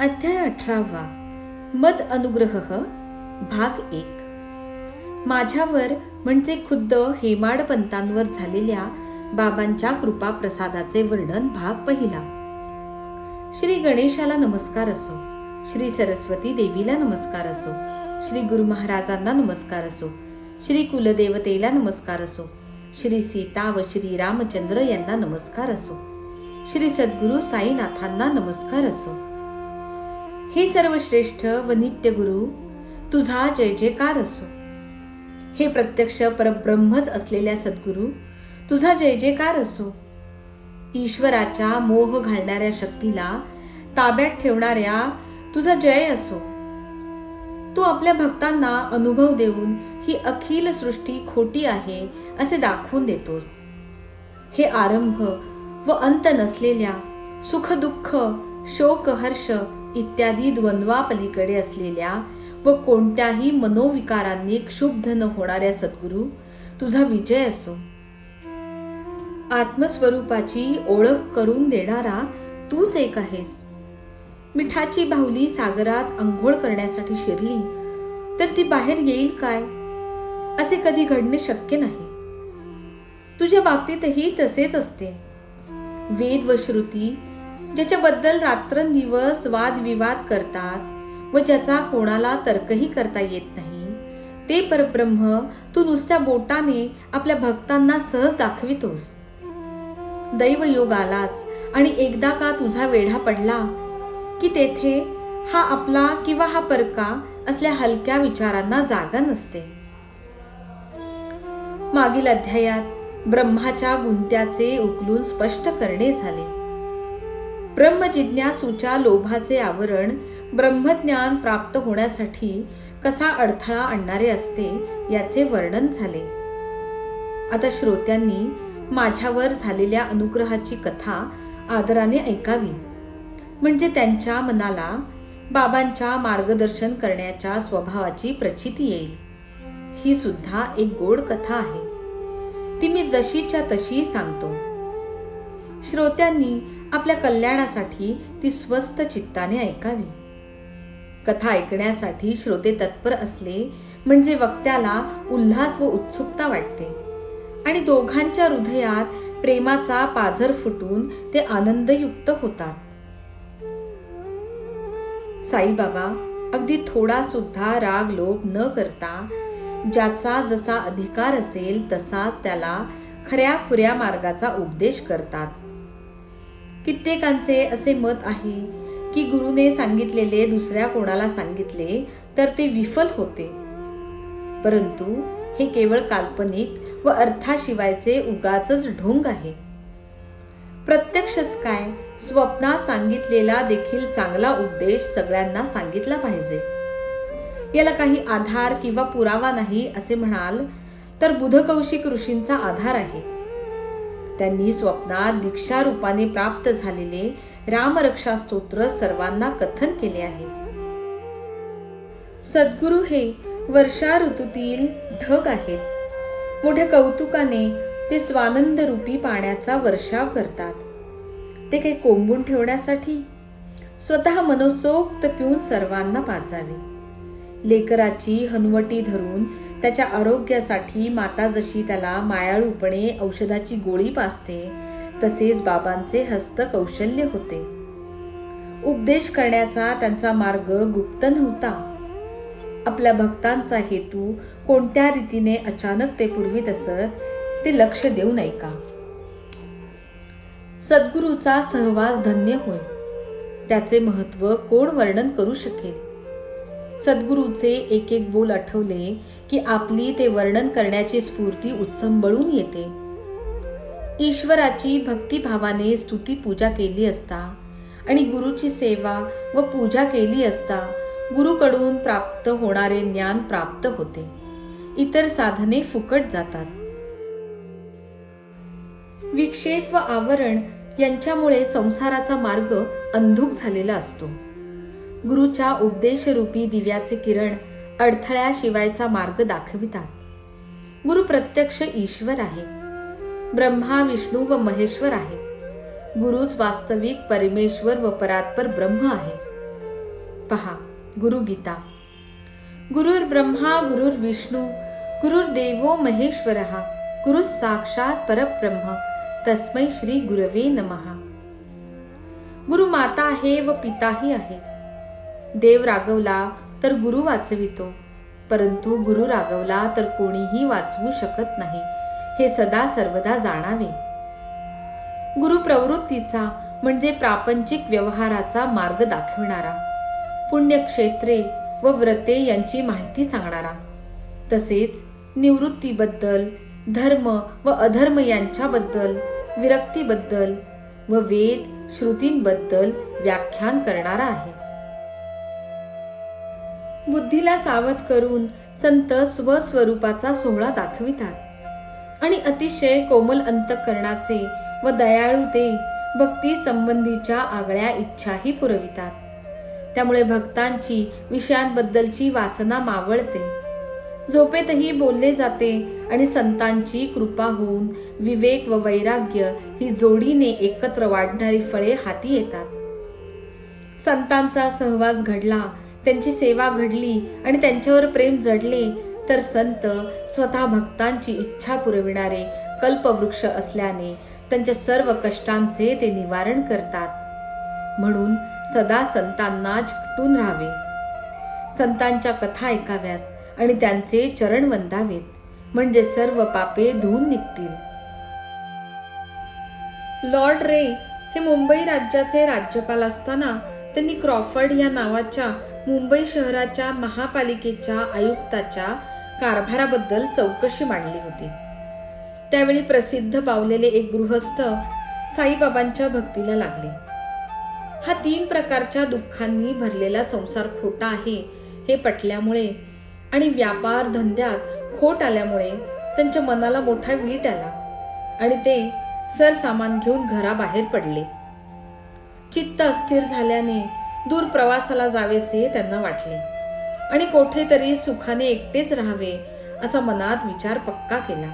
अध्याय 18 मद अनुग्रह भाग 1. माझ्यावर म्हणजे खुद्द हेमाडपंतांवर झालेल्या बाबांच्या कृपा प्रसादाचे वर्णन भाग 1. श्री गणेशाला नमस्कार असो, श्री सरस्वती देवीला नमस्कार असो, श्री गुरु महाराजांना नमस्कार असो, श्री कुलदेवतेला नमस्कार असो, श्री सीता व श्री रामचंद्र यांना नमस्कार असो, श्री सद्गुरु साईनाथांना नमस्कार असो. हे सर्वश्रेष्ठ व नित्य गुरु, तुझा जय जयकार असो. हे प्रत्यक्ष परब्रह्मच असलेल्या सद्गुरु, तुझा जय जयकार असो. ईश्वराच्या मोह घालणाऱ्या शक्तीला ताब्यात ठेवणाऱ्या तुझा जय असो. तू आपल्या भक्तांना अनुभव देऊन ही अखिल सृष्टी खोटी आहे असे दाखवून देतोस. हे आरंभ व अंत नसलेल्या सुख दुःख शोक हर्ष इत्यादी द्वंद्वापलीकडे असलेल्या व कोणत्याही मनोविकारांनी क्षुब्ध न होणाऱ्या सद्गुरु, तुझा विजय असो. आत्मस्वरूपाची ओळख करून देणारा तूच एक आहेस. मिठाची बाहुली सागरात अंघोळ करण्यासाठी शिरली तर ती बाहेर येईल काय, असे कधी घडणे शक्य नाही. तुझ्या बाबतीतही तसेच असते. वेद व श्रुती ज्याच्याबद्दल रात्रंदिवस वादविवाद करतात व ज्याचा कोणाला तर्कही करता येत नाही, ते परब्रह्म तू नुसत्या बोटाने आपल्या भक्तांना सहज दाखवितोस. दैवयोग आलाच आणि एकदा का तुझा वेढा पडला की तेथे हा आपला किंवा हा परका असल्या हलक्या विचारांना जागा नसते. मागील अध्यायात ब्रह्माच्या गुंत्याचे उकलून स्पष्ट करणे झाले. ब्रह्मजिज्ञासूच्या लोभाचे आवरण ब्रह्मज्ञान प्राप्त होण्यासाठी कसा अडथळा आणणारे असते याचे वर्णन झाले. आता श्रोत्यांनी माझ्यावर झालेल्या अनुग्रहाची कथा आदराने ऐकावी, म्हणजे त्यांच्या मनाला बाबांच्या मार्गदर्शन करण्याच्या स्वभावाची प्रचिती येईल. ही सुद्धा एक गोड कथा आहे. ती मी जशीच्या तशी सांगतो. श्रोत्यांनी आपल्या कल्याणासाठी ती स्वस्थ चित्ताने ऐकावी. कथा ऐकण्यासाठी श्रोते तत्पर असले म्हणजे वक्त्याला उल्हास व उत्सुकता वाटते आणि दोघांच्या हृदयात प्रेमाचा पाझर फुटून ते आनंदयुक्त होतात. साईबाबा अगदी थोडा सुद्धा राग लोभ न करता ज्याचा जसा अधिकार असेल तसाच त्याला खऱ्या खुऱ्या मार्गाचा उपदेश करतात. कित्येकांचे असे मत आहे की गुरुने सांगितलेले दुसऱ्या कोणाला सांगितले तर ते विफल होते, परंतु हे केवळ काल्पनिक व अर्थाशिवायचे उगाचच ढोंग आहे. प्रत्यक्षच काय, स्वप्नात सांगितलेला देखील चांगला उपदेश सगळ्यांना सांगितला पाहिजे. याला काही आधार किंवा पुरावा नाही असे म्हणाल तर बुधकौशिक ऋषींचा आधार आहे. त्यांनी स्वप्नात दीक्षा रूपाने प्राप्त झालेले रामरक्षा स्तोत्र सर्वांना कथन केले आहे. सद्गुरु हे वर्षा ऋतूतील ढग आहेत. मोठ्या कौतुकाने ते स्वानंद रूपी पाण्याचा वर्षाव करतात. ते काही कोंबून ठेवण्यासाठी स्वतः मनोसोक्त पिऊन सर्वांना पाजावे. लेकराची हनवटी धरून त्याच्या आरोग्यासाठी माता जशी त्याला मायाळूपणे औषधाची गोळी पाजते, तसेच बाबांचे हस्त कौशल्य होते. उपदेश करण्याचा त्यांचा मार्ग गुप्त नव्हता. आपल्या भक्तांचा हेतू कोणत्या रीतीने अचानक ते पुरवीत असत ते लक्ष देऊन ऐका. सद्गुरूचा सहवास धन्य होय. त्याचे महत्व कोण वर्णन करू शकेल. सद्गुरूचे एक एक बोल आठवले की आपली ते वर्णन करण्याची स्फूर्ती उच्चंबळून येते. ईश्वराची भक्तिभावाने स्तुती पूजा केली असता आणि गुरुची सेवा व पूजा केली असता गुरुकडून प्राप्त होणारे ज्ञान प्राप्त होते. इतर साधने फुकट जातात. विक्षेप व आवरण यांच्यामुळे संसाराचा मार्ग अंधुक झालेला असतो. गुरुच्या उपदेशरूपी दिव्याचे किरण अडथळ्याशिवायचा मार्ग दाखवितात. गुरु प्रत्यक्ष ईश्वर आहे. ब्रह्मा विष्णू व महेश्वर आहे. गुरुच वास्तविक परमेश्वर व परात्पर ब्रह्म आहे. पहा गुरुगीता. गुरुर्ब्रह्मा गुरुर्विष्णू गुरुर्देवो महेश्वरः गुरु साक्षात परब्रह्म तस्मै श्री गुरवे नमः. गुरु माता आहे व पिताही आहे. देव रागवला तर गुरु वाचवितो, परंतु गुरु रागवला तर कोणीही वाचवू शकत नाही, हे सदा सर्वदा जाणावे. गुरु प्रवृत्तीचा म्हणजे प्रापंचिक व्यवहाराचा मार्ग दाखविणारा, पुण्यक्षेत्रे व व्रते यांची माहिती सांगणारा, तसेच निवृत्तीबद्दल, धर्म व अधर्म यांच्याबद्दल, विरक्तीबद्दल व वेद श्रुतींबद्दल व्याख्यान करणारा आहे. बुद्धीला सावध करून संत स्वस्वरूपाचा सोहळा दाखवितात आणि अतिशय कोमल अंतःकरणाचे व दयाळू ते भक्ती संबंधीच्या आगळ्या इच्छाही पुरवितात. त्यामुळे भक्तांची विषयांबद्दलची वासना मावळते, झोपेतही बोलले जाते आणि संतांची कृपा होऊन विवेक व वैराग्य ही जोडीने एकत्र वाढणारी फळे हाती येतात. संतांचा सहवास घडला, त्यांची सेवा घडली आणि त्यांच्यावर प्रेम जडले तर संत स्वतः भक्तांची इच्छा पुरविणारे कल्पवृक्ष असल्याने त्यांच्या सर्व कष्टांचे ते निवारण करतात. म्हणून सदा संतांना चिकटून राहावे, संतांच्या कथा ऐकाव्यात आणि त्यांचे चरण वंदावेत, म्हणजे सर्व पापे धुवून निघतील. लॉर्ड रे हे मुंबई राज्याचे राज्यपाल असताना त्यांनी क्रॉफर्ड या नावाच्या मुंबई शहराच्या महापालिकेच्या आयुक्ताच्या कारभाराबद्दल चौकशी मांडली होती. त्यावेळी प्रसिद्ध पावलेले एक गृहस्थ साईबाबांच्या भक्तीला लागले. हा 3 प्रकारच्या दुःखांनी भरलेला संसार खोटा आहे हे पटल्यामुळे आणि व्यापार धंद्यात खोट आल्यामुळे त्यांच्या मनाला मोठा वीट आला आणि ते सरसामान घेऊन घराबाहेर पडले. चित्त अस्थिर झाल्याने दूर प्रवासाला जावेसे त्यांना वाटले आणि कोठेतरी सुखाने एकटेच राहावे असा मनात विचार पक्का केला.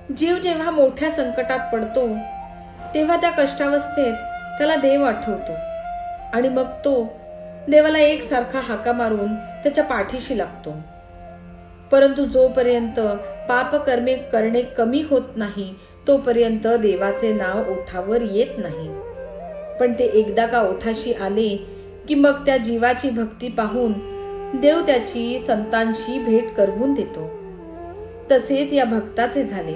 जीव जेव्हा मोठ्या संकटात पडतो तेव्हा त्या कष्टावस्थेत त्याला देव आठवतो आणि मग तो देवाला एकसारखा हाका मारून त्याच्या पाठीशी लागतो. परंतु जोपर्यंत पापकर्मे करणे कमी होत नाही तोपर्यंत देवाचे नाव ओठावर येत नाही. पण ते एकदा का ओठाशी आले की मग त्या जीवाची भक्ती पाहून देव त्याची संतांशी भेट करवून देतो. तसेच या भक्ताचे झाले.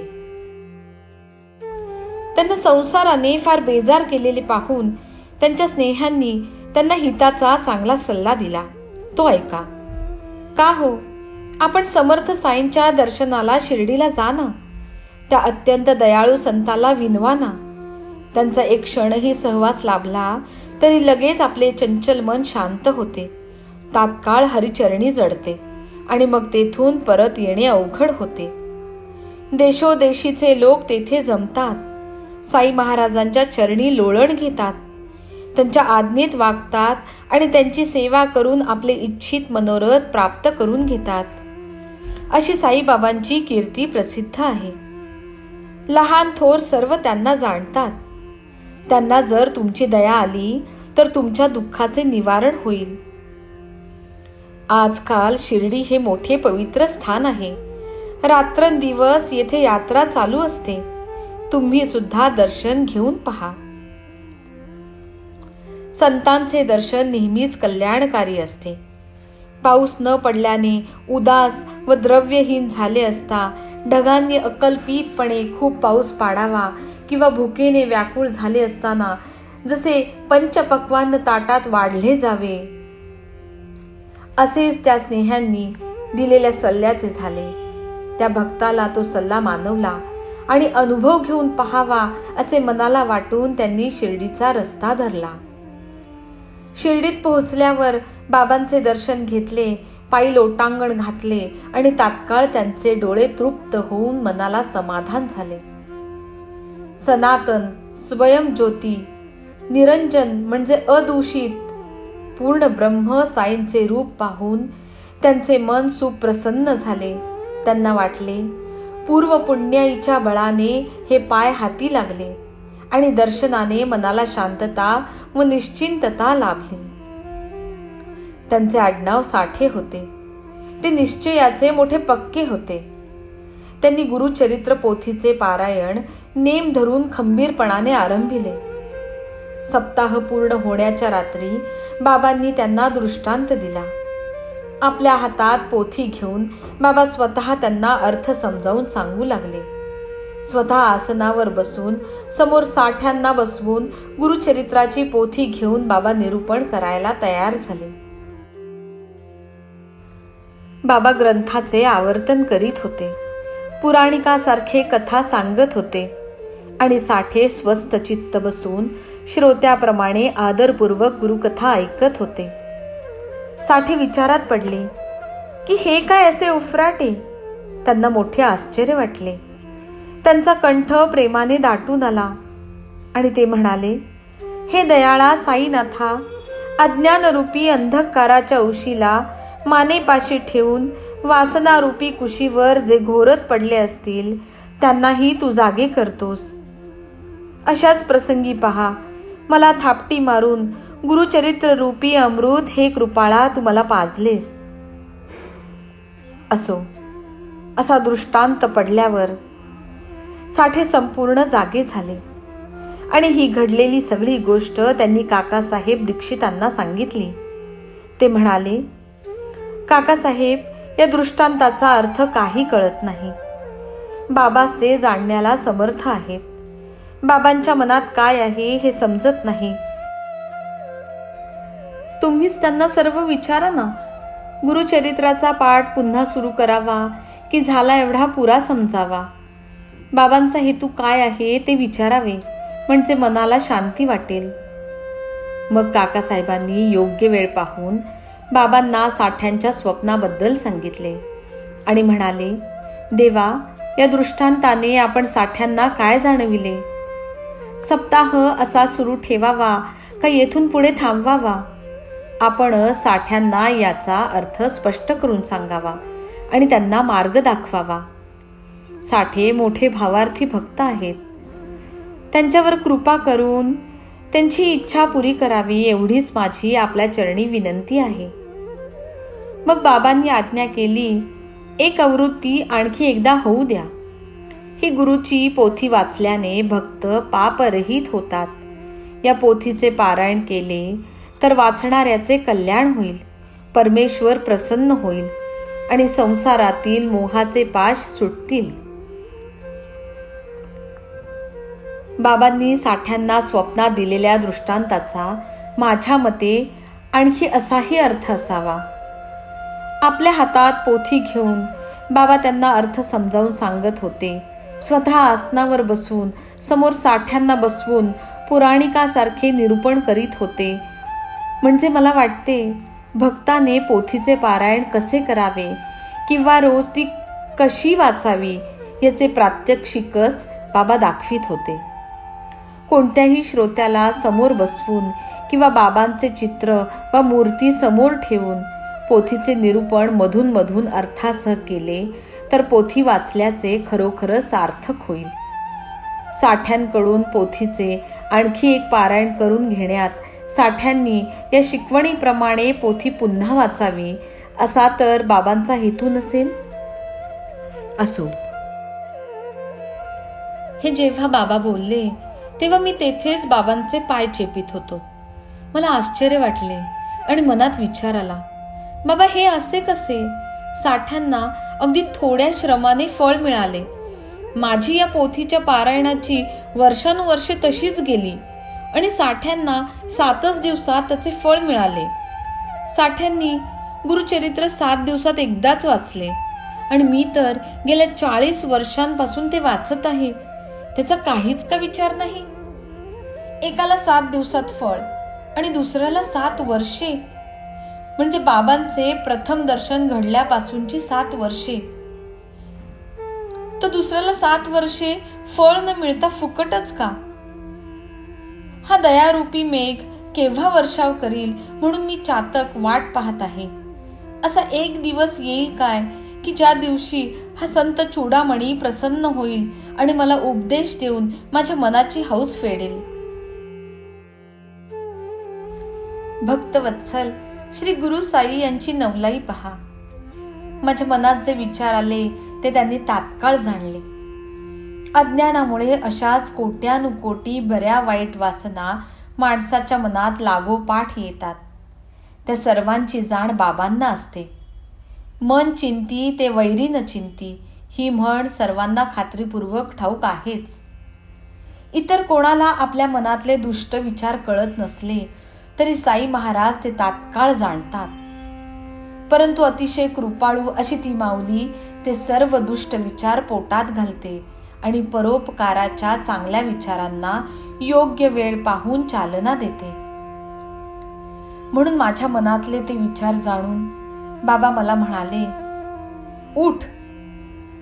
त्यांना संसाराने फार बेजार केलेले पाहून त्यांच्या स्नेहांनी त्यांना हिताचा चांगला सल्ला दिला. तो ऐका. का हो, आपण समर्थ साईंच्या दर्शनाला शिर्डीला जा ना. त्या अत्यंत दयाळू संताला विनवा ना. त्यांचा एक क्षणही सहवास लाभला तरी लगेच आपले चंचल मन शांत होते, तात्काळ हरिचरणी जडते आणि मग तेथून परत येणे अवघड होते. देशोदेशीचे लोक तेथे जमतात, साई महाराजांच्या चरणी लोळण घेतात, त्यांच्या आज्ञेत वागतात आणि त्यांची सेवा करून आपले इच्छित मनोरथ प्राप्त करून घेतात. अशी साईबाबांची कीर्ती प्रसिद्ध आहे. लहान थोर सर्व त्यांना जाणतात. त्यांना जर तुमची दया आली तर तुमच्या दुःखाचे निवारण होईल. आजकाल शिर्डी हे मोठे पवित्र स्थान आहे. रात्रंदिवस येथे यात्रा चालू असते. तुम्ही सुद्धा दर्शन घेऊन पहा. संतांचे दर्शन नेहमीच कल्याणकारी असते. पाऊस न पडल्याने उदास व द्रव्यहीन झाले असता, ढगांनी अकल्पितपणे खूप पाऊस पाडावा किंवा भुकेने व्याकुळ झाले असताना जसे पंचपक्वान्न ताटात वाढले जावे, असेच त्या स्नेहांनी दिलेल्या सल्ल्याचे झाले. त्या भक्ताला तो सल्ला मानवला आणि अनुभव घेऊन पहावा असे मनाला वाटून त्यांनी शिर्डीचा रस्ता धरला. शिर्डीत पोहोचल्यावर बाबांचे दर्शन घेतले, पायी लोटांगण घातले आणि तात्काळ त्यांचे डोळे तृप्त होऊन मनाला समाधान झाले. सनातन, स्वयंज्योती, निरंजन म्हणजे अदूषित पूर्ण ब्रह्म साईंचे रूप पाहून त्यांचे मन सुप्रसन्न झाले. त्यांना वाटले पूर्व पुण्याईच्या बळाने हे पाय हाती लागले आणि दर्शनाने मनाला शांतता व निश्चिंतता लाभली. त्यांचे आडनाव साठे होते. ते निश्चयाचे मोठे पक्के होते. त्यांनी गुरुचरित्र पोथीचे पारायण नेम धरून खंबीरपणाने आरंभिले. सप्ताह पूर्ण होण्याच्या रात्री बाबांनी त्यांना दृष्टांत दिला. आपल्या हातात पोथी घेऊन बाबा स्वतः त्यांना अर्थ समजावून सांगू लागले. स्वतः आसनावर बसून समोर साठ्यांना बसवून गुरुचरित्राची पोथी घेऊन बाबा निरूपण करायला तयार झाले. बाबा ग्रंथाचे आवर्तन करीत होते. पुराणिकासारखे कथा सांगत होते आणि साठे स्वस्थ चित्त बसून श्रोत्याप्रमाणे आदरपूर्वक गुरुकथा ऐकत होते. साठे विचारात पडले की हे काय असे उफराटे. त्यांना मोठे आश्चर्य वाटले. त्यांचा कंठ प्रेमाने दाटून आला आणि ते म्हणाले, हे दयाळा साईनाथा, अज्ञानरूपी अंधकाराच्या उशीला मानेपाशी ठेवून वासनारूपी कुशीवर जे घोरत पडले असतील त्यांनाही तू जागे करतोस. अशाच प्रसंगी पहा, मला थापटी मारून गुरुचरित्र रूपी अमृत हे कृपाळा तू मला पाजलेस. असो, असा दृष्टांत पडल्यावर साठे संपूर्ण जागे झाले आणि ही घडलेली सगळी गोष्ट त्यांनी काकासाहेब दीक्षितांना सांगितली. ते म्हणाले, काकासाहेब, या दृष्टांताचा अर्थ काही कळत नाही. बाबाच ते जाणण्याला समर्थ आहेत. बाबांच्या मनात काय आहे हे समजत नाही. तुम्हीच त्यांना सर्व विचारा ना. गुरुचरित्राचा पाठ पुन्हा सुरू करावा की झाला एवढा पुरा समजावा. बाबांचा हेतू काय आहे ते विचारावे, म्हणजे मनाला शांती वाटेल. मग काकासाहेबांनी योग्य वेळ पाहून बाबांना साठ्यांच्या स्वप्नाबद्दल सांगितले आणि म्हणाले, देवा, या दृष्टांताने आपण साठ्यांना काय जाणविले? सप्ताह असा सुरू ठेवावा का येथून पुढे थांबवावा? आपण साठ्यांना याचा अर्थ स्पष्ट करून सांगावा आणि त्यांना मार्ग दाखवावा. साठे मोठे भावार्थी भक्त आहेत. त्यांच्यावर कृपा करून त्यांची इच्छा पुरी करावी एवढीच माझी आपल्या चरणी विनंती आहे. मग बाबांनी आज्ञा केली, एक आवृत्ती आणखी एकदा होऊ द्या. ही गुरुची पोथी वाचल्याने भक्त पापरहित होतात. या पोथीचे पारायण केले तर वाचणाऱ्याचे कल्याण होईल, परमेश्वर प्रसन्न होईल आणि संसारातील मोहाचे पाश सुटतील. बाबांनी साठ्यांना स्वप्नात दिलेल्या दृष्टांताचा माझ्या मते आणखी असाही अर्थ असावा. आपल्या हातात पोथी घेऊन बाबा त्यांना अर्थ समजावून सांगत होते. स्वतः आसनावर बसून समोर साठ्यांना बसवून पुराणिकासारखे निरूपण करीत होते. म्हणजे मला वाटते भक्ताने पोथीचे पारायण कसे करावे किंवा रोज ती कशी वाचावी याचे प्रात्यक्षिकच बाबा दाखवित होते. कोणत्याही श्रोत्याला समोर बसवून किंवा बाबांचे चित्र वा मूर्ती समोर ठेवून पोथीचे निरूपण मधून मधून अर्थासह केले तर पोथी वाचल्याचे खरोखर सार्थक होईल. साठ्यांकडून पोथीचे आणखी एक पारायण करून घेण्यात साठ्यांनी या शिकवणीप्रमाणे पोथी पुन्हा वाचावी असा तर बाबांचा हेतू नसेल. असो, हे जेव्हा बाबा बोलले तेव्हा मी तेथेच बाबांचे पाय चेपीत होतो. मला आश्चर्य वाटले आणि मनात विचार आला, बाबा हे असे कसे? साठ्यांना अगदी थोड्या श्रमाने फळ मिळाले. माझी या पोथीच्या पारायणाची वर्षानुवर्षे तशीच गेली आणि साठ्यांना 7च दिवसात त्याचे फळ मिळाले. साठ्यांनी गुरुचरित्र 7 दिवसात एकदाच वाचले आणि मी तर गेल्या 40 वर्षांपासून ते वाचत आहे. त्याचा काहीच का विचार नाही. एकाला 7 दिवसात फळ आणि दुसऱ्याला 7 वर्षे, म्हणजे बाबांचे प्रथम दर्शन घडल्यापासूनची 7 वर्षे. तर दुसऱ्याला 7 वर्षे फळ न मिळता फुकटच का? हा दयारूपी मेघ केव्हा वर्षाव करील म्हणून मी चातक वाट पाहत आहे. असा एक दिवस येईल काय की ज्या दिवशी हा संत चूडामणी प्रसन्न होईल आणि मला उपदेश देऊन माझ्या मनाची हौस फेडेल. भक्तवत्सल, श्री गुरु साई यांची नवलाई पहा. माझ्या मनात जे विचार आले ते त्यांनी तात्काळ जाणले. अज्ञानामुळे अशाच कोट्यानुकोटी बऱ्या वाईट वासना माणसाच्या मनात लागोपाठ येतात. त्या सर्वांची जाण बाबांना असते. मन चिंती ते वैरी न चिंती ही म्हण सर्वांना खात्रीपूर्वक ठाऊक आहेच. इतर कोणाला आपल्या मनातले दुष्ट विचार कळत नसले तरी साई महाराज ते तात्काळ जाणतात. परंतु अतिशय कृपाळू अशी ती माऊली ते सर्व दुष्ट विचार पोटात घालते आणि परोपकाराच्या चांगल्या विचारांना योग्य वेळ पाहून चालना देते. म्हणून माझ्या मनातले ते विचार जाणून बाबा मला म्हणाले, उठ,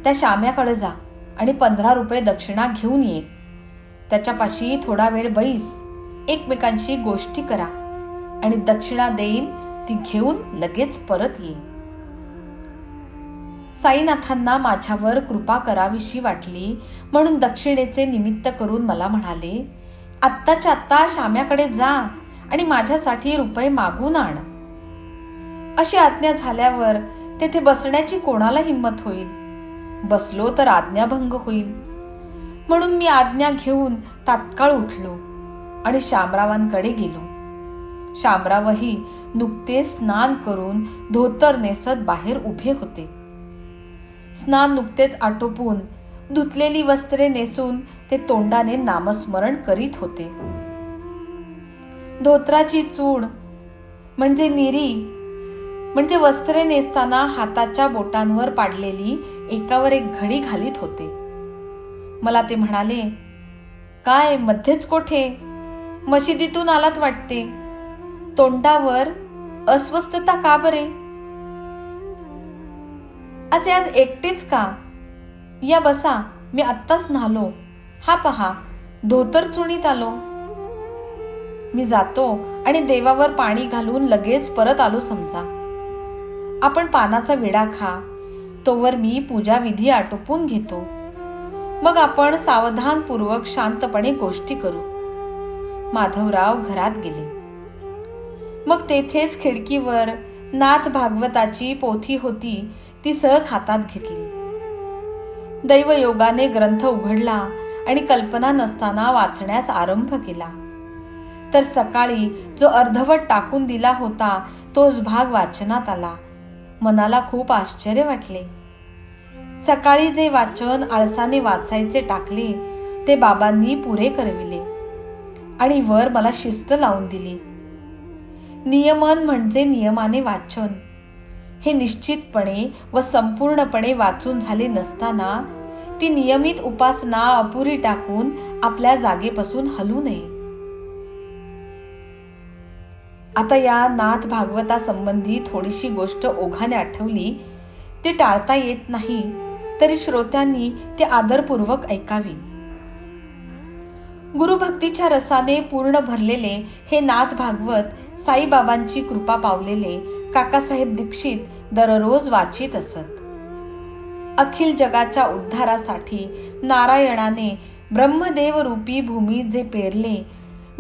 त्या शाम्याकडे जा आणि 15 रुपये दक्षिणा घेऊन ये. त्याच्यापाशी थोडा वेळ बैस, एकमेकांशी गोष्टी करा आणि दक्षिणा देईल ती घेऊन लगेच परत ये. साईनाथांना माझ्यावर कृपा करावीशी वाटली म्हणून दक्षिणेचे निमित्त करून मला म्हणाले, आत्ताच्या आत्ता शाम्याकडे जा आणि माझ्यासाठी रुपये मागून आण. अशी आज्ञा झाल्यावर तेथे बसण्याची कोणाला हिंमत होईल? बसलो तर आज्ञाभंग होईल. म्हणून मी आज्ञा घेऊन तात्काळ उठलो आणि शामरावांकडे गेलो. शामरावही नुकतेच स्नान करून धोतर नेसत बाहेर उभे होते. स्नान नुकतेच आटोपून धुतलेली वस्त्रे नेसून ते तोंडाने नामस्मरण करीत होते. धोत्राची चूड म्हणजे निरी म्हणजे वस्त्रे नेसताना हाताच्या बोटांवर पाडलेली एकावर एक घडी घालीत होते. मला ते म्हणाले, काय मध्येच कोठे? मशिदीतून आलात वाटते. तोंडावर अस्वस्थता का बरे? असे आज एकटेच का? या बसा, मी आत्ताच न्हालो. हा पहा, धोतर चुणीत आलो. मी जातो आणि देवावर पाणी घालून लगेच परत आलो समजा. आपण पानाचा विडा खा, तोवर मी पूजा विधी आटोपून घेतो. मग आपण सावधानपूर्वक शांतपणे गोष्टी करू. माधवराव घरात गेले. मग तेथेच खिडकीवर नाथ भागवताची पोथी होती ती सहज हातात घेतली. दैवयोगाने ग्रंथ उघडला आणि कल्पना नसताना वाचण्यास आरंभ केला. तर सकाळी जो अर्धवट टाकून दिला होता तोच भाग वाचनात आला. मनाला खूप आश्चर्य वाटले. सकाळी जे वाचन आळसाने वाचायचे टाकले ते बाबांनी पुरे करविले आणि वर मला शिस्त लावून दिली. नियमन म्हणजे नियमाने वाचन. हे निश्चितपणे व संपूर्णपणे वाचून झाले नसताना ती नियमित उपासना अपुरी टाकून आपल्या जागेपासून हलू नये. आता या नाथ भागवता संबंधी थोडीशी गोष्ट ओघाने आठवली. ती टाळता येत नाही तरी श्रोत्यांनी ती आदरपूर्वक ऐकावी. गुरुभक्तीच्या रसाने पूर्ण भरलेले हे नाथ भागवत साईबाबांची कृपा पावलेले काकासाहेब दीक्षित दररोज वाचित असत. अखिल जगाच्या उद्धारासाठी नारायणाने ब्रह्मदेव रूपी भूमी जे पेरले,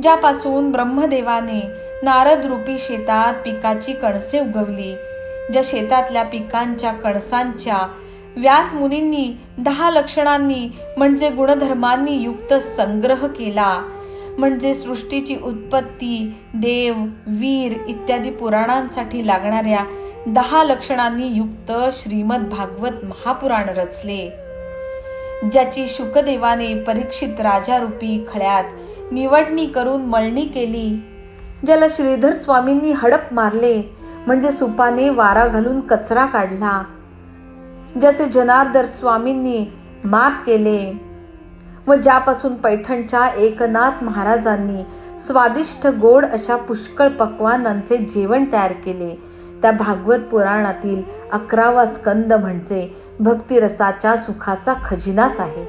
ज्यापासून ब्रह्मदेवाने नारद रूपी शेतात पिकाची कणसे उगवली, ज्या शेतातल्या पिकांच्या कणसांच्या व्यास मुनींनी 10 लक्षणांनी म्हणजे गुणधर्मांनी युक्त संग्रह केला, म्हणजे सृष्टीची उत्पत्ती, देव, वीर इत्यादी पुराणांसाठी लागणाऱ्या 10 लक्षणांनी युक्त श्रीमद भागवत महापुराण रचले, ज्याची शुकदेवाने परीक्षित राजारूपी खळ्यात निवडणी करून मळणी केली, ज्याला श्रीधर स्वामींनी हडप मारले म्हणजे सुपाने वारा घालून कचरा काढला, ज्याचे जनार्दन स्वामींनी माप केले व ज्यापासून पैठणच्या एकनाथ महाराजांनी स्वादिष्ट गोड अशा पुष्कळ पक्वानांचे जेवण तयार केले, त्या भागवत पुराणातील 11वा स्कंद म्हणजे भक्तिरसाच्या सुखाचा खजिनाच आहे.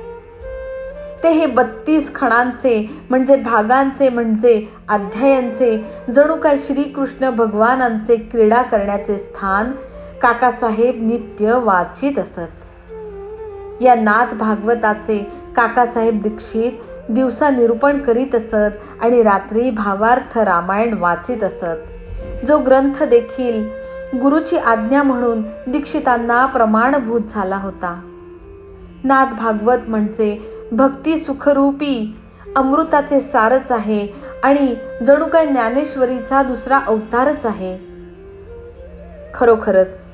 ते हे 32 खणांचे म्हणजे भागांचे म्हणजे अध्यायांचे जणू काय श्रीकृष्ण भगवानांचे क्रीडा करण्याचे स्थान काकासाहेब नित्य वाचित असत. या नाथ भागवताचे काकासाहेब दीक्षित दिवसा निरूपण करीत असत आणि रात्री भावार्थ रामायण वाचित असत. जो ग्रंथ देखील गुरुची आज्ञा म्हणून दीक्षितांना प्रमाणभूत झाला होता. नाथ भागवत म्हणजे भक्ती सुखरूपी अमृताचे सारच आहे आणि जणू काय ज्ञानेश्वरीचा दुसरा अवतारच आहे. खरोखरच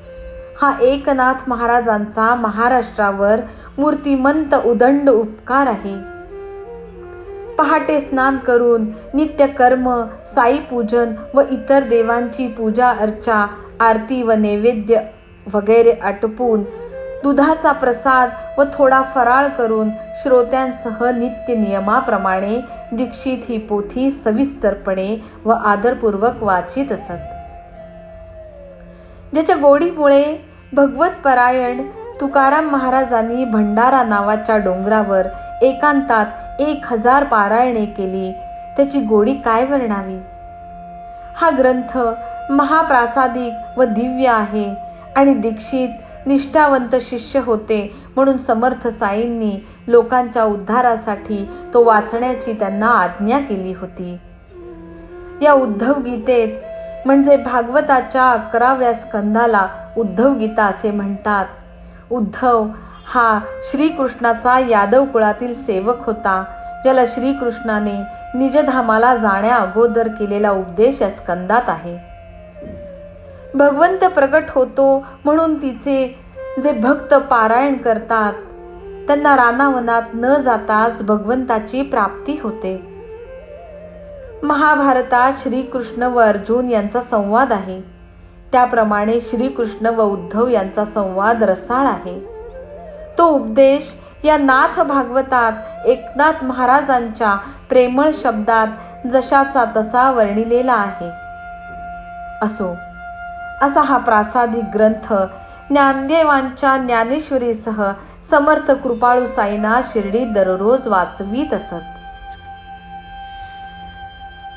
हा एकनाथ महाराजांचा महाराष्ट्रावर मूर्तिमंत उदंड उपकार आहे. पहाटे स्नान करून नित्य कर्म, साई पूजन व इतर देवांची पूजा अर्चा, आरती व नैवेद्य वगैरे आटोपून दुधाचा प्रसाद व थोडा फराळ करून श्रोत्यांसह नित्य नियमाप्रमाणे दीक्षित ही पोथी सविस्तरपणे व आदरपूर्वक वाचित असत. ज्याच्या गोडीमुळे भगवत परायण तुकाराम महाराजांनी भंडारा नावाच्या डोंगरावर एकांतात 1000 पारायणे केली, त्याची गोडी काय वर्णावी. हा ग्रंथ महाप्रासादिक व दिव्य आहे आणि दीक्षित निष्ठावंत शिष्य होते म्हणून समर्थ साईंनी लोकांच्या उद्धारासाठी तो वाचण्याची त्यांना आज्ञा केली होती. या उद्धव गीतेत म्हणजे भागवताच्या 11व्या स्कंदाला उद्धव गीता असे म्हणतात. उद्धव हा श्रीकृष्णाचा यादव कुळातील सेवक होता, ज्याला श्रीकृष्णाने निजधामाला जाण्या अगोदर केलेला उपदेश या स्कंदात आहे. भगवंत प्रकट होतो म्हणून तिचे जे भक्त पारायण करतात त्यांना रानावनात न जाताच भगवंताची प्राप्ती होते. महाभारतात श्रीकृष्ण व अर्जुन यांचा संवाद आहे, त्याप्रमाणे श्रीकृष्ण व उद्धव यांचा संवाद रसाळ आहे. तो उपदेश या नाथ भागवतात एकनाथ महाराजांच्या प्रेमळ शब्दात जशाचा तसा वर्णिलेला आहे. असो, असा हा प्रासादिक ग्रंथ ज्ञानदेवांच्या ज्ञानेश्वरीसह समर्थ कृपाळू साईनाथ शिर्डीत दररोज वाचवीत असत.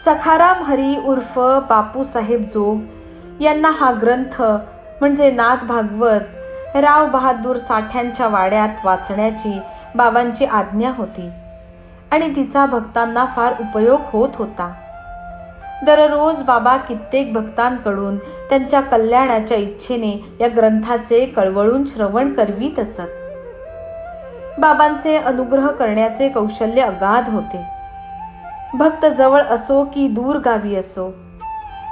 सखाराम हरी उर्फ बापूसाहेब जोग यांना हा ग्रंथ म्हणजे नाथ भागवत राव बहादूर साठ्यांच्या वाड्यात वाचण्याची बाबांची आज्ञा होती आणि तिचा भक्तांना फार उपयोग होत होता. दररोज बाबा कित्येक भक्तांकडून त्यांच्या कल्याणाच्या इच्छेने या ग्रंथाचे कळवळून श्रवण करवीत असत. बाबांचे अनुग्रह करण्याचे कौशल्य अगाध होते. भक्त जवळ असो की दूर गावी असो,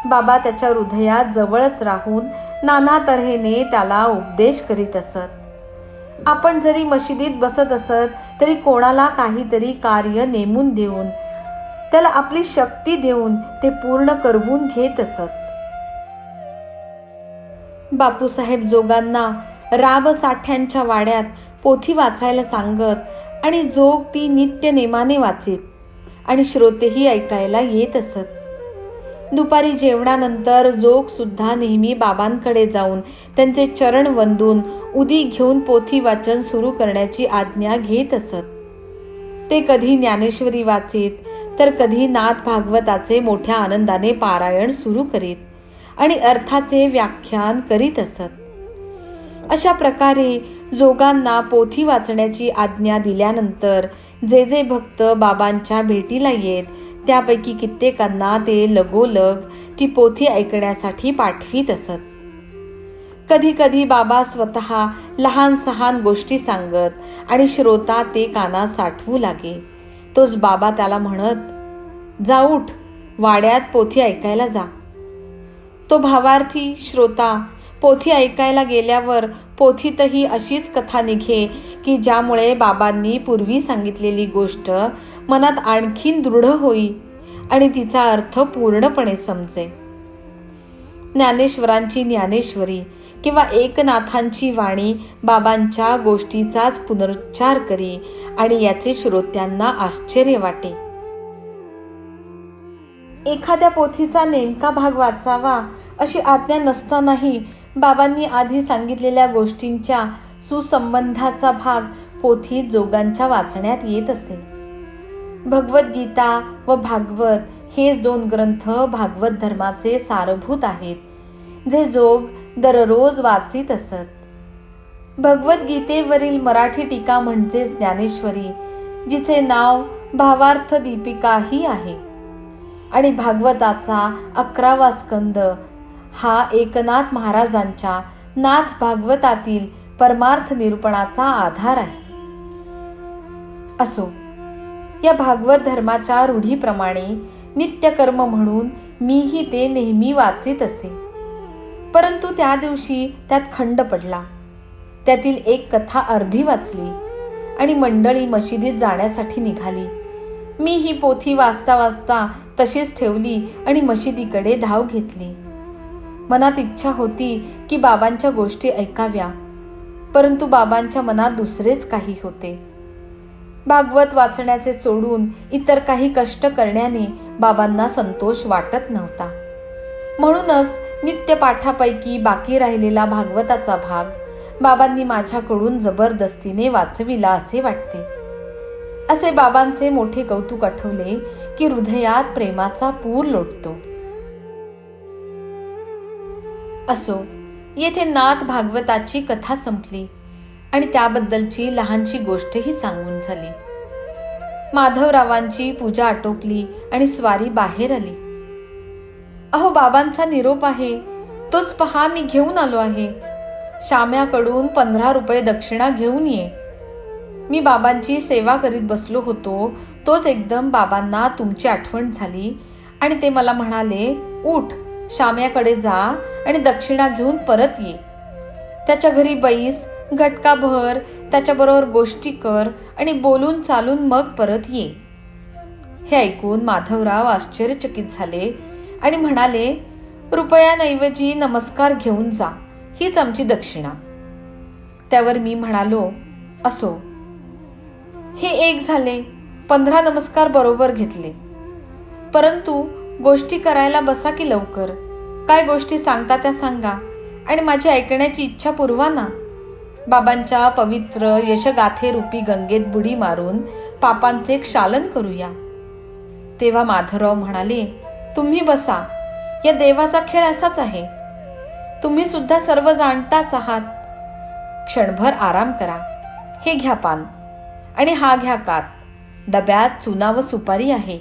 बाबा त्याच्या हृदयात जवळच राहून नाना तऱ्हेने त्याला उपदेश करीत असत. आपण जरी मशिदीत बसत असत तरी कोणाला काहीतरी कार्य नेमून देऊन त्याला आपली शक्ती देऊन ते पूर्ण करवून घेत असत. बापूसाहेब जोगांना राब साठ्यांच्या वाड्यात पोथी वाचायला सांगत आणि जोग ती नित्य नेमाने वाचीत आणि श्रोतेही ऐकायला येत असत. दुपारी जेवणानंतर जोग सुद्धा नेहमी बाबांकडे जाऊन त्यांचे चरण वंदून उदी घेऊन पोथी वाचन सुरू करण्याची आज्ञा घेत असत. ते कधी ज्ञानेश्वरी वाचीत तर कधी नाथ भागवताचे मोठ्या आनंदाने पारायण सुरू करीत आणि अर्थाचे व्याख्यान करीत असत. अशा प्रकारे जोगांना पोथी वाचण्याची आज्ञा दिल्यानंतर जे जे भक्त बाबांच्या भेटीला येत त्यापैकी कित्येकांना ते लगोलग ती पोथी ऐकण्यासाठी पाठवीत असत. कधी कधी बाबा स्वतः लहान सहान गोष्टी सांगत आणि श्रोता ते कानात साठवू लागे. तोच बाबा त्याला म्हणत, जा उठ, वाड्यात पोथी ऐकायला जा. तो भावार्थी श्रोता पोथी ऐकायला गेल्यावर पोथीतही अशीच कथा निघे की ज्यामुळे बाबांनी पूर्वी सांगितलेली गोष्ट मनात आणखीन दृढ होई आणि तिचा अर्थ पूर्णपणे समजे. ज्ञानेश्वरांची ज्ञानेश्वरी किंवा एकनाथांची वाणी बाबांच्या गोष्टीचाच पुनरुच्चार करी आणि याचे श्रोत्यांना आश्चर्य वाटे. एखाद्या पोथीचा नेमका भाग वाचावा अशी आज्ञा नसतानाही बाबांनी आधी सांगितलेल्या गोष्टींच्या सुसंबंधाचा भाग पोथीत जोगांच्या वाचण्यात येत असे. भगवद्गीता व भागवत हेच 2 ग्रंथ भागवत धर्माचे सारभूत आहेत, जे जोग दररोज वाचित असत. भगवद्गीतेवरील मराठी टीका म्हणजेच ज्ञानेश्वरी, जिचे नाव भावार्थ दीपिका ही आहे, आणि भागवताचा 11वा स्कंद हा एकनाथ महाराजांच्या नाथ भागवतातील परमार्थ निरूपणाचा आधार आहे. असो, या भागवत धर्माच्या रूढीप्रमाणे नित्यकर्म म्हणून मीही ते नेहमी वाचित असे. परंतु त्या दिवशी त्यात खंड पडला. त्यातील एक कथा अर्धी वाचली आणि मंडळी मशिदीत जाण्यासाठी निघाली. मी ही पोथी वाचता वाचता तशीच ठेवली आणि मशिदीकडे धाव घेतली. मनात इच्छा होती की बाबांच्या गोष्टी ऐकाव्या, परंतु बाबांच्या मनात दुसरेच काही होते. भागवत वाचण्याचे सोडून इतर काही कष्ट करण्याने बाबांना संतोष वाटत नव्हता. म्हणूनच नित्यपाठापैकी बाकी राहिलेला भागवताचा भाग बाबांनी माझ्याकडून जबरदस्तीने वाचविला असे वाटते. असे बाबांचे मोठे कौतुक आठवले की हृदयात प्रेमाचा पूर लोटतो. असो, येथे नाथ भागवताची कथा संपली आणि त्याबद्दलची लहानशी गोष्टही सांगून झाली. माधवरावांची पूजा आटोपली आणि स्वारी बाहेर आली. अहो, बाबांचा निरोप आहे, तोच पहा, मी घेऊन आलो आहे. श्याम्याकडून 15 रुपये दक्षिणा घेऊन ये. मी बाबांची सेवा करीत बसलो होतो, तोच एकदम बाबांना तुमची आठवण झाली आणि ते मला म्हणाले, उठ, श्याम्याकडे जा आणि दक्षिणा घेऊन परत ये. त्याच्या घरी बैस, घटकाभर त्याच्याबरोबर गोष्टी कर आणि बोलून चालून मग परत ये. हे ऐकून माधवराव आश्चर्यचकित झाले आणि म्हणाले, रुपयांऐवजी नमस्कार घेऊन जा, हीच आमची दक्षिणा. त्यावर मी म्हणालो, असो. हे एक झाले, 15 नमस्कार बरोबर घेतले. परंतु गोष्टी करायला बसा की लवकर. काय गोष्टी सांगता त्या सांगा आणि माझी ऐकण्याची इच्छा पुरवा ना. बाबांच्या पवित्र यशगाथे रूपी गंगेत बुडी मारून पापांचे क्षालन करूया. तेव्हा माधवराव म्हणाले, तुम्ही बसा, या देवाचा खेळ असाच आहे. तुम्ही सुद्धा सर्व जाणताच आहात. क्षणभर आराम करा. हे घ्या पान आणि हा घ्या कात. डब्यात चुना व सुपारी आहे.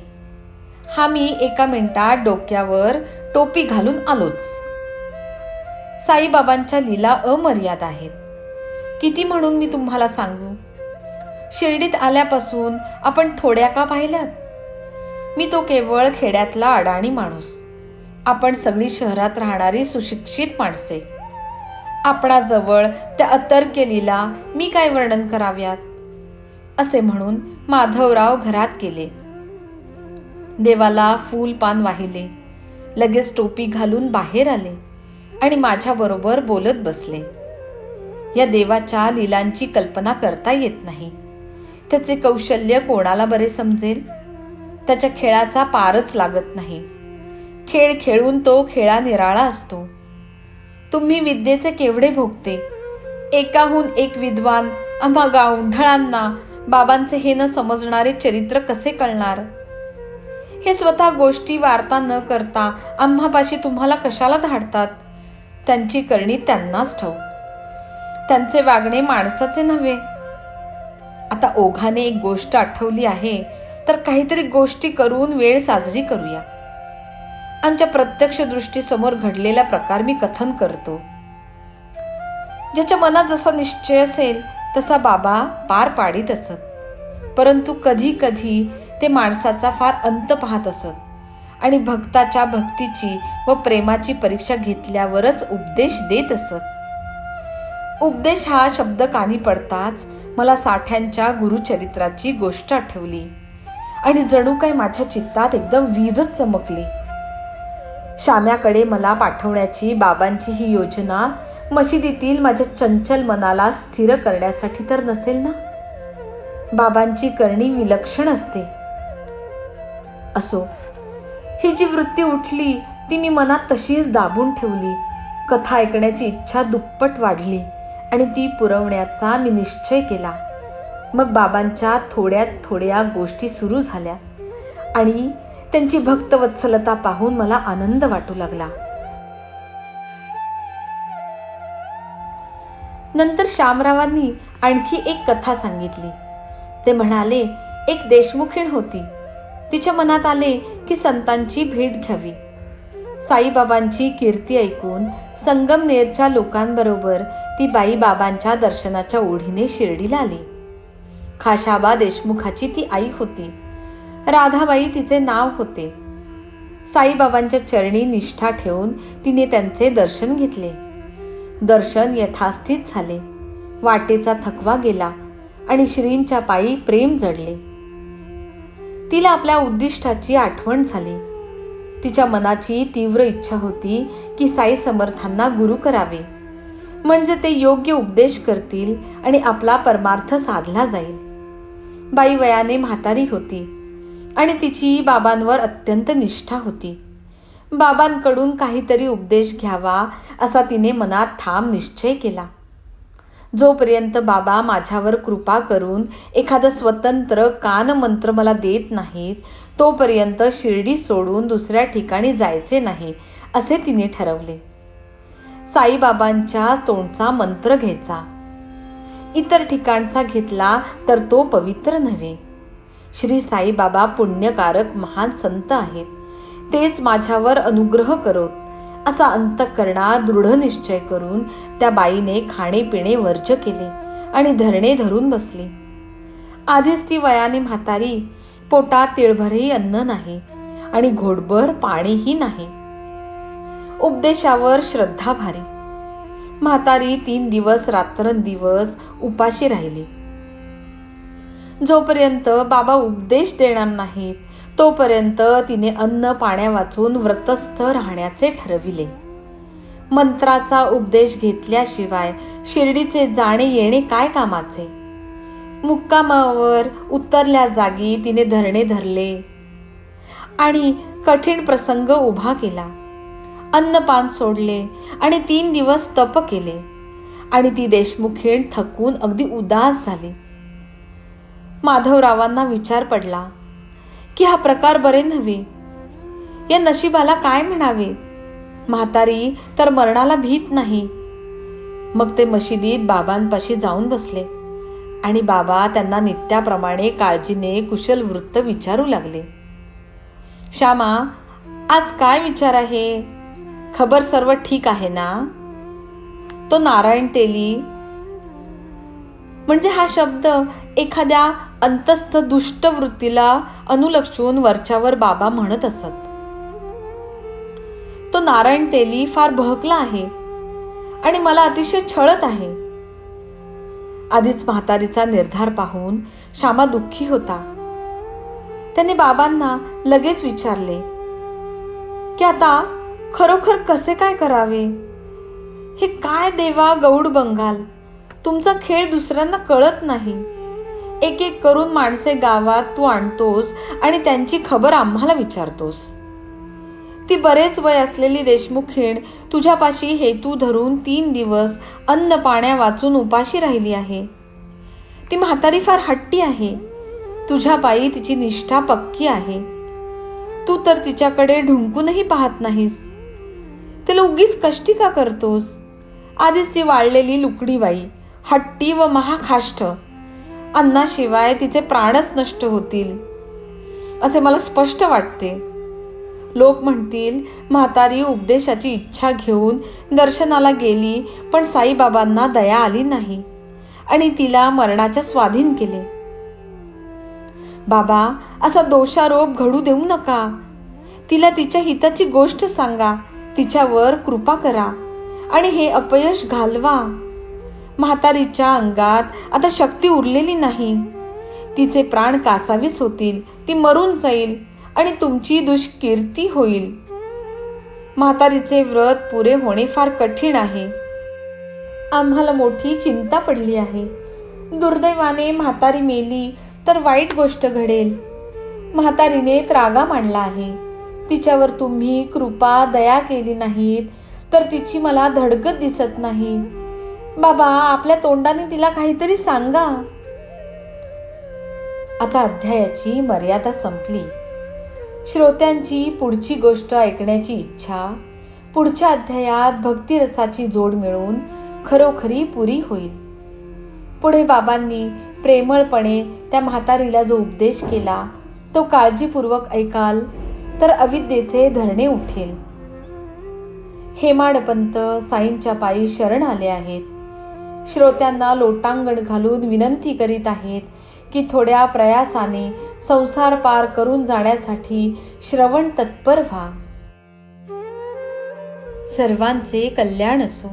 हा मी एका मिनिटात डोक्यावर टोपी घालून आलोच. साईबाबांच्या लीला अमर्याद आहेत. किती म्हणून मी तुम्हाला सांगू. शिर्डीत आल्यापासून आपण थोड्या का पाहिल्यात. मी तो केवळ खेड्यातला अडाणी माणूस. आपण सगळी शहरात राहणारी सुशिक्षित माणसे. आपणाजवळ त्या अतर्क्य लीला मी काय वर्णन कराव्यात. असे म्हणून माधवराव घरात गेले. देवाला फूल पान वाहिले. लगेच टोपी घालून बाहेर आले आणि माझ्याबरोबर बोलत बसले. या देवाच्या लीलांची कल्पना करता येत नाही. त्याचे कौशल्य कोणाला बरे समजेल. त्याच्या खेळाचा पारच लागत नाही. खेळ खेळून तो खेळा निराळा असतो. तुम्ही विद्येचे केवढे भोगते. एकाहून एक विद्वान आम्हा गावढळांना बाबांचे हे न समजणारे चरित्र कसे कळणार. हे स्वतः गोष्टी वार्ता न करता आम्हापाशी तुम्हाला कशाला धाडतात. त्यांची करणी त्यांनाच ठाऊक. त्यांचे वागणे माणसाचे नव्हे. आता ओघाने एक गोष्ट आठवली आहे तर काहीतरी गोष्टी करून वेळ साजरी करूया. आमच्या प्रत्यक्ष दृष्टीसमोर घडलेला प्रकार मी कथन करतो. ज्याच्या मनात जसा निश्चय असेल तसा बाबा पार पाडित असत. परंतु कधी कधी ते माणसाचा फार अंत पाहत असत आणि भक्ताच्या भक्तीची व प्रेमाची परीक्षा घेतल्यावरच उपदेश देत असत. उपदेश हा शब्द कानी पडताच मला साठ्यांच्या गुरुचरित्राची गोष्ट आठवली आणि जणू काय माझ्या चित्तात एकदम वीजच चमकली. श्याम्याकडे मला पाठवण्याची बाबांची ही योजना मशिदीतील माझ्या चंचल मनाला स्थिर करण्यासाठी तर नसेल ना. बाबांची करणी विलक्षण असते. असो, ही जी वृत्ती उठली ती मी मनात तशीच दाबून ठेवली. कथा ऐकण्याची इच्छा दुप्पट वाढली आणि ती पुरवण्याचा मी निश्चय केला. मग बाबांच्या थोड्यात थोड्या गोष्टी सुरू झाल्या आणि त्यांची भक्तवत्सलता पाहून मला आनंद वाटू लागला. नंतर श्यामरावांनी आणखी एक कथा सांगितली. ते म्हणाले, एक देशमुखीण होती. तिच्या मनात आले की संतांची भेट घ्यावी. साईबाबांची कीर्ती ऐकून संगमनेरच्या लोकांबरोबर ती बाई बाबांच्या दर्शनाच्या ओढीने शिर्डीला आली. खाशाबा देशमुखाची ती आई होती. राधाबाई तिचे नाव होते. साईबाबांच्या चरणी निष्ठा ठेवून तिने त्यांचे दर्शन घेतले. दर्शन यथास्थित झाले. वाटेचा थकवा गेला आणि श्रींच्या पायी प्रेम जडले. तिला आपल्या उद्दिष्टाची आठवण झाली. तिच्या मनाची तीव्र इच्छा होती की साई समर्थांना गुरु करावे, म्हणजे ते योग्य उपदेश करतील आणि आपला परमार्थ साधला जाईल. बाई वयाने म्हातारी होती आणि तिची बाबांवर अत्यंत निष्ठा होती. बाबांकडून काहीतरी उपदेश घ्यावा असा तिने मनात ठाम निश्चय केला. जोपर्यंत बाबा माझ्यावर कृपा करून एखादं स्वतंत्र कानमंत्र मला देत नाहीत, तोपर्यंत शिर्डी सोडून दुसऱ्या ठिकाणी जायचे नाही असे तिने ठरवले. साईबाबांच्या तोंडचा मंत्र घ्यायचा. इतर ठिकाणचा घेतला तर तो पवित्र नव्हे. श्री साईबाबा पुण्यकारक महान संत आहेत. तेच माझ्यावर अनुग्रह करोत असा अंतःकरणात दृढ निश्चय करून त्या बाईने खाणे पिणे वर्ज्य केले आणि धरणे धरून बसली. आधीच ती वयाने म्हातारी, पोटात तिळभरही अन्न नाही आणि घोटभर पाणीही नाही. उपदेशावर श्रद्धा भारी. म्हातारी 3 दिवस रात्रंदिवस उपाशी राहिली. जोपर्यंत बाबा उपदेश देणार नाहीत तोपर्यंत तिने अन्न पाण्या वाचून व्रतस्थ राहण्याचे ठरविले. मंत्राचा उपदेश घेतल्याशिवाय शिर्डीचे जाणे येणे काय कामाचे. मुक्कामावर उतरल्या जागी तिने धरणे धरले आणि कठीण प्रसंग उभा केला. अन्नपान सोडले आणि 3 दिवस तप केले आणि ती देशमुखीण थकून अगदी उदास झाली. माधवरावांना विचार पडला की हा प्रकार बरे नव्हे. या नशिबाला काय म्हणावे. म्हातारी तर मरणाला भीत नाही. मग ते मशिदीत बाबांपाशी जाऊन बसले आणि बाबा त्यांना नित्याप्रमाणे काळजीने कुशल वृत्त विचारू लागले. श्यामा, आज काय विचार आहे? खबर सर्व ठीक आहे ना? तो नारायण तेली म्हणजे हा शब्द एखाद्या अंतस्थ दुष्ट वृत्तीला अनुलक्षून वरच्यावर बाबा म्हणत असत. तो नारायण तेली फार बहकला आहे आणि मला अतिशय छळत आहे. आधीच म्हातारीचा निर्धार पाहून श्यामा दुःखी होता. त्याने बाबांना लगेच विचारले की आता खरोखर कसे काय करावे. हे काय देवा गौड बंगाल, तुमचा खेळ दुसऱ्यांना कळत नाही. एक एक करून माणसे गावात तू आणतोस आणि त्यांची खबर आम्हाला विचारतोस. ती बरेच वय असलेली देशमुखीण तुझ्यापाशी हेतू धरून 3 दिवस अन्न पाण्या वाचून उपाशी राहिली आहे. ती म्हातारी फार हट्टी आहे. तुझ्या पायी तिची निष्ठा पक्की आहे. तू तर तिच्याकडे ढुंकूनही पाहत नाहीस. तिला उगीच कष्टी का करतोस. आधीच ती वाळलेली लुकडी बाई, हट्टी व महाखाष्ट. अन्नाशिवाय तिचे प्राणच नष्ट होतील असे मला स्पष्ट वाटते. लोक म्हणतील म्हातारी उपदेशाची इच्छा घेऊन दर्शनाला गेली, पण साईबाबांना दया आली नाही आणि तिला मरणाच्या स्वाधीन केले. बाबा, असा दोषारोप घडू देऊ नका. तिला तिच्या हिताची गोष्ट सांगा, तिच्यावर कृपा करा आणि हे अपयश घालवा. म्हातारीच्या अंगात आता शक्ती उरलेली नाही. तिचे प्राण कासावीस होतील. ती मरून जाईल आणि तुमची दुष्कीर्ती होईल. म्हातारीचे व्रत पुरे होणे फार कठीण आहे. आम्हाला मोठी चिंता पडली आहे. दुर्दैवाने म्हातारी मेली तर वाईट गोष्ट घडेल. म्हातारीने त्रागा मांडला आहे. तिच्यावर तुम्ही कृपा दया केली नाहीत तर तिची मला धडकत दिसत नाही. बाबा, आपल्या तोंडाने तिला काहीतरी सांगा. आता अध्यायाची मर्यादा संपली. श्रोत्यांची पुढची गोष्ट ऐकण्याची इच्छा पुढच्या अध्यायात भक्तिरसाची जोड मिळून खरोखरी पुरी होईल. पुढे बाबांनी प्रेमळपणे त्या म्हातारीला जो उपदेश केला तो काळजीपूर्वक ऐकाल तर अविद्येचे धरणे उठेल. हेमाडपंत साईंच्या पायी शरण आले आहेत. श्रोत्यांना लोटांगण घालून विनंती करीत आहेत की थोड्या प्रयासाने संसार पार करून जाण्यासाठी श्रवण तत्पर व्हा. सर्वांचे कल्याण असो.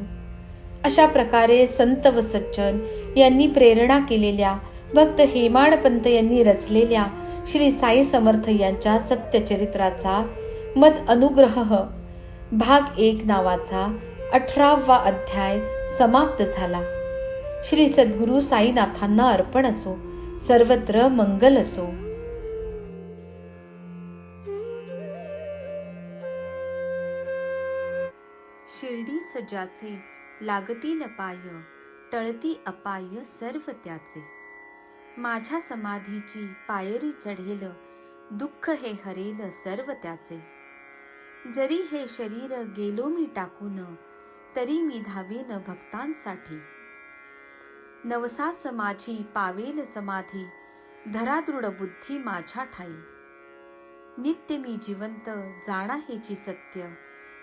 अशा प्रकारे संत व सज्जन यांनी प्रेरणा केलेल्या भक्त हेमाडपंत यांनी रचलेल्या श्री साई समर्थ यांच्या सत्यचरित्राचा मद अनुग्रह भाग 1 नावाचा 18वा अध्याय समाप्त झाला. श्री सद्गुरु साईनाथांना अर्पण असो. सर्वत्र मंगल असो. शिर्डी सजाचे लागतील पाय, टळती अपाय सर्व त्याचे. माझ्या समाधीची पायरी चढेल, दुःख हे हरेल सर्व त्याचे. जरी हे शरीर गेलो मी टाकून, तरी मी धावेन भक्तांसाठी. नवसास माझी पावेल समाधी, धरा दृढ बुद्धी माझ्या ठाई. नित्य मी जिवंत जाणा हेची सत्य,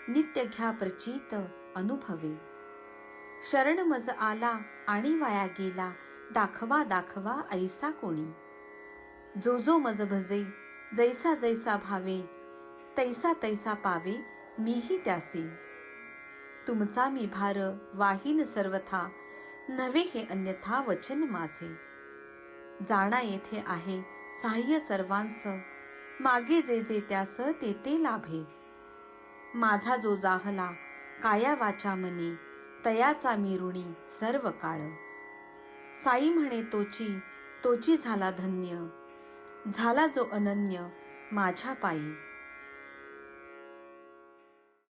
नित्य घ्या प्रचित अनुभवे. शरण मज आला आणि वाया गेला, दाखवा दाखवा ऐसा कोणी. जो जो मज भजे जैसा जैसा भावे, तैसा तैसा पावे मीही त्यासी. तुमचा मी भार वाहीन सर्वथा, नव्हे हे अन्यथा वचन माझे. जाणा येथे आहे सहाय्य सर्वांच, मागे जे जे त्यास ते ते लाभे. माझा जो जाहला काया वाचा मनी, तयाचा मी ऋणी सर्व काळ. साई म्हणे तोची तोची झाला धन्य, झाला जो अनन्य माझ्या पायी.